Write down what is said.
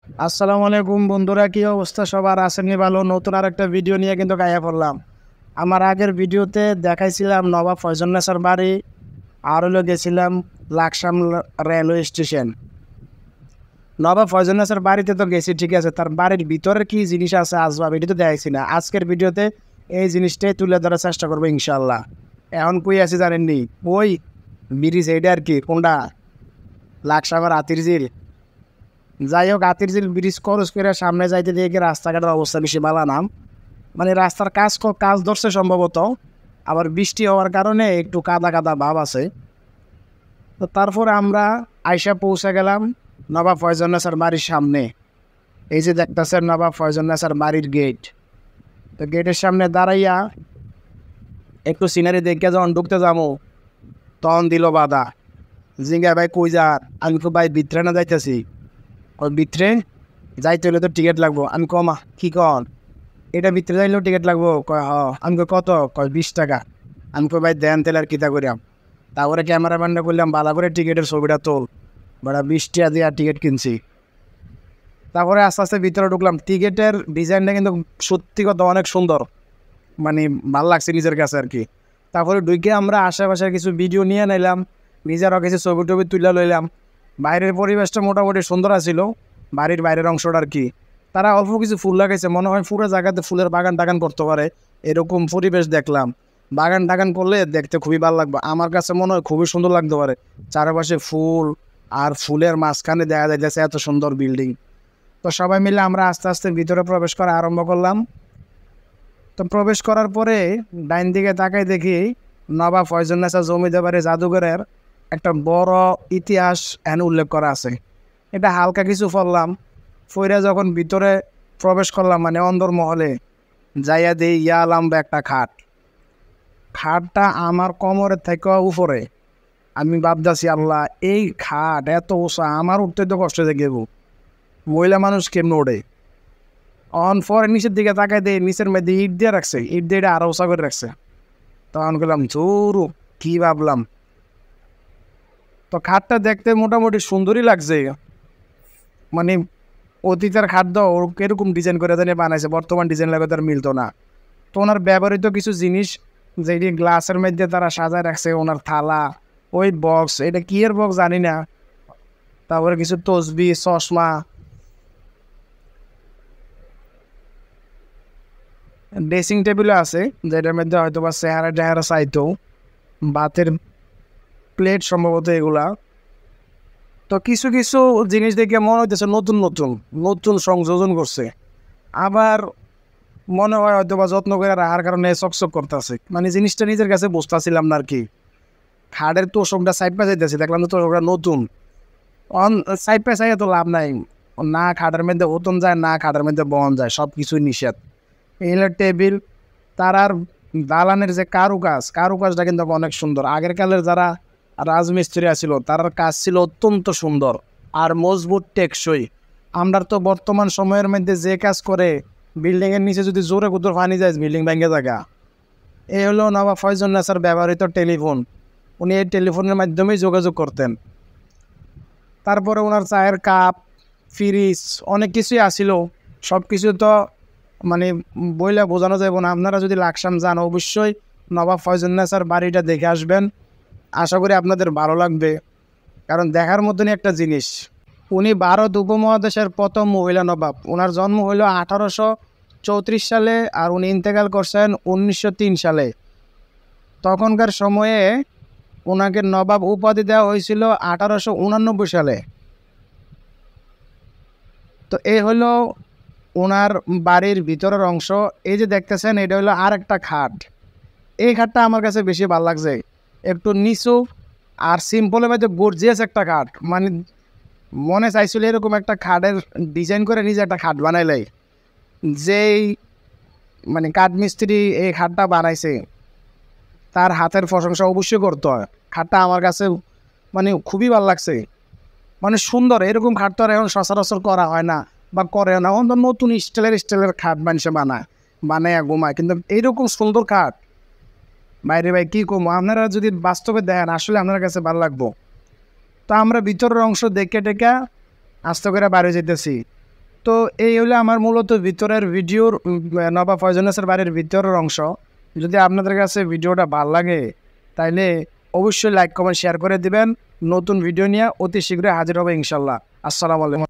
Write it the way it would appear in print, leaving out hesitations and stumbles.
আসসালামু আলাইকুম বন্ধুরা, কি অবস্থা সবার? আসেননি ভালো? নতুন আর একটা ভিডিও নিয়ে কিন্তু গায়ে পড়লাম। আমার আগের ভিডিওতে দেখাইছিলাম নবাব ফয়জুন্নেছার বাড়ি, আর হলো গেছিলাম লাকসাম রেলওয়ে স্টেশন। নবাব ফয়জুন্নেছার বাড়িতে তো গেছি, ঠিক আছে, তার বাড়ির ভিতরে কি জিনিস আছে আসবাব এটি তো দেখাইছি না। আজকের ভিডিওতে এই জিনিসটাই তুলে ধরার চেষ্টা করবো ইনশাল্লাহ। এখন কই আছি জানেননি? ওই ব্রিজ এইটা আর কি, কোনটা? লাকসামের হাতির ঝিল। যাই হোক, হাতির ঝিল ব্রিজ ক্রস করে সামনে যাইতে দেখে রাস্তাঘাটের অবস্থা বেশি ভালো না। মানে রাস্তার কাজ ধরছে সম্ভবত, আবার বৃষ্টি হওয়ার কারণে একটু কাদা কাদা ভাব আছে। তো তারপরে আমরা আইসা পৌঁছে গেলাম নবাব ফয়জুন্নেছার বাড়ির সামনে। এই যে দেখতেছেন নবাব ফয়জুন্নেছার বাড়ির গেট। তো গেটের সামনে দাঁড়াইয়া একটু সিনারি দেখে যখন ঢুকতে যাবো, তখন দিল বাধা। জিঙ্গা ভাই কই যার? আমি তো ভাই ভিতরে না যাইতেছি। ওই ভিতরে যাইতে হলে তো টিকিট লাগবো। আমি কমা কি কন, এটা ভিতরে যাইলেও টিকিট লাগবো? কয় হ। আমি কই কত? কয় 20 টাকা। আমি কই ভাই দেন তেল আর কিতা করিয়াম। তারপরে ক্যামেরাম্যানটা করলাম ভালো করে টিকিটের ছবিটা তোল, বড় 20 টাকা দিয়ে টিকিট কিনছি। তারপরে আস্তে আস্তে ভিতরে ঢুকলাম। টিকিটের ডিজাইনটা কিন্তু সত্যি কথা অনেক সুন্দর, মানে ভালো লাগছে নিজের কাছে আর কি। তারপরে ঢুকে আমরা আশেপাশের কিছু ভিডিও নিয়ে নিলাম, নিজেরও কিছু ছবি টবি তুলে লইলাম। বাইরের পরিবেশটা মোটামুটি সুন্দর আছিল, বাড়ির বাইরের অংশটা আর কি। তারা অল্প কিছু ফুল লাগাইছে, মনে হয় পুরো জায়গাতে ফুলের বাগান টাগান করতে পারে, এরকম পরিবেশ দেখলাম। বাগান টাগান করলে দেখতে খুবই ভালো লাগবে, আমার কাছে মনে হয় খুবই সুন্দর লাগতে পারে। চারপাশে ফুল, আর ফুলের মাঝখানে দেখা যাইতেছে এত সুন্দর বিল্ডিং। তো সবাই মিলে আমরা আস্তে আস্তে ভিতরে প্রবেশ করা আরম্ভ করলাম। তো প্রবেশ করার পরে ডাইন দিকে তাকাই দেখি নবাব ফয়জুন্নেছা জমিদার বাড়ি জাদুঘরের একটা বড় ইতিহাস এখানে উল্লেখ করা আছে। এটা হালকা কিছু পড়লাম, ফইরা যখন ভিতরে প্রবেশ করলাম মানে অন্দর মহলে যাইয়া দিই ইয়া লম্বা একটা খাট। খাটটা আমার কোমরের থেকে উপরে। আমি ভাবতেছি আল্লাহ, এই খাট এত উঁচা, আমার উঠতে তো কষ্ট হয়ে গেব, মহিলা মানুষ কেমন ওঠে? অন ফরে নিচের দিকে তাকাই দেয়, নিচের মধ্যে ইট দিয়ে রাখছে, ইট দিয়ে এটা আরো উঁচা করে রাখছে। তখন গেলাম জোরু, কি ভাবলাম। তো খাটটা দেখতে মোটামুটি সুন্দরই লাগছে, মানে অতীতের খাদ্য ওর এরকম ডিজাইন করে জানি বানাইছে, বর্তমান ডিজাইন লাগে তার মিলতো না। তো ওনার ব্যবহৃত কিছু জিনিস যেটি গ্লাসের মধ্যে তারা সাজায় রাখছে, ওনার থালা, ওই বক্স, এটা কি এর বক্স জানি না। তারপরে কিছু তসবি, চশমা, ড্রেসিং টেবিলও আছে, যেটার মধ্যে হয়তো বা চেহারা টেহারা চাইতো, বাতের প্লেট সম্ভবত এগুলা। তো কিছু কিছু জিনিস দেখে মনে হইতেছে নতুন নতুন নতুন সংযোজন করছে, আবার মনে হয় হয়তো বা যত্ন করে রাখার কারণে চকচক করতেছে। মানে জিনিসটা নিজের কাছে বুঝতেছিলাম না আর কি। খাড়ের তোষকটা সাইড পা যাইতেছে, দেখলাম তো তোষকটা নতুন। অন সাইড পা চাইয়া তো লাভ নাই, না খাটের মধ্যে ওতন যায় না খাটের মধ্যে বহন যায়, সব কিছুই নিষেধ। এগুলো টেবিল, তার আর দালানের যে কারুকাজটা কিন্তু অনেক সুন্দর। আগের কালের যারা রাজমিস্ত্রি আছিল তার কাজ ছিল অত্যন্ত সুন্দর আর মজবুত, টেকসই। আমরা তো বর্তমান সময়ের মধ্যে যে কাজ করে, বিল্ডিংয়ের নিচে যদি জোরে কুদুর পানি যায় বিল্ডিং ভেঙে থাকা। এই হলো নবাব ফয়জুন্নেছার ব্যবহৃত টেলিফোন। উনি এই টেলিফোনের মাধ্যমেই যোগাযোগ করতেন। তারপরে ওনার চায়ের কাপ, ফ্রিজ, অনেক কিছুই আসিল। সব কিছু তো মানে বইলে বোঝানো যাবে না। আপনারা যদি লাকসাম যান অবশ্যই নবাব ফয়জুন্নেছার বাড়িটা দেখে আসবেন, আশা করি আপনাদের ভালো লাগবে, কারণ দেখার মতনই একটা জিনিস। উনি ভারত উপমহাদেশের প্রথম মহিলা নবাব। ওনার জন্ম হইল 1834 সালে, আর উনি ইন্তেকাল করছেন 1903 সালে। তখনকার সময়ে ওনাকে নবাব উপাধি দেওয়া হয়েছিল 1889 সালে। তো এই হলো ওনার বাড়ির ভিতরের অংশ। এই যে দেখতেছেন এটা হলো আর একটা খাট। এই খাটটা আমার কাছে বেশি ভালো লাগছে, একটু নিচু আর সিম্পলের মধ্যে গর্জিয়াস একটা খাট। মানে মনে চাইছিল এরকম একটা খাটের ডিজাইন করে নিজে একটা খাট বানাইলাই। যেই মানে কাঠমিস্ত্রি এই খাটটা বানাইছে তার হাতের প্রশংসা অবশ্যই করতে হয়। খাটটা আমার কাছে মানে খুবই ভালো লাগছে, মানে সুন্দর। এরকম খাট তো আর এখন সচরাচর করা হয় না বা করে না, অন্য নতুন স্টাইলের খাট মানুষে বানায় ঘুমায়, কিন্তু এইরকম সুন্দর খাট বাইরে ভাই কী কমো। আপনারা যদি বাস্তবে দেখেন আসলে আপনার কাছে ভালো লাগবো। তো আমরা ভিতরের অংশ দেখে টেকে আস্তে করে বাইরে যেতেছি। তো এই হলো আমার মূলত ভিতরের ভিডিওর নবাব ফয়জুন্নেছার বাড়ির ভিতরের অংশ। যদি আপনাদের কাছে ভিডিওটা ভালো লাগে তাইলে অবশ্যই লাইক কমেন্ট শেয়ার করে দিবেন। নতুন ভিডিও নিয়ে অতি শীঘ্রই হাজির হবে ইনশাল্লাহ। আসসালামু আলাইকুম।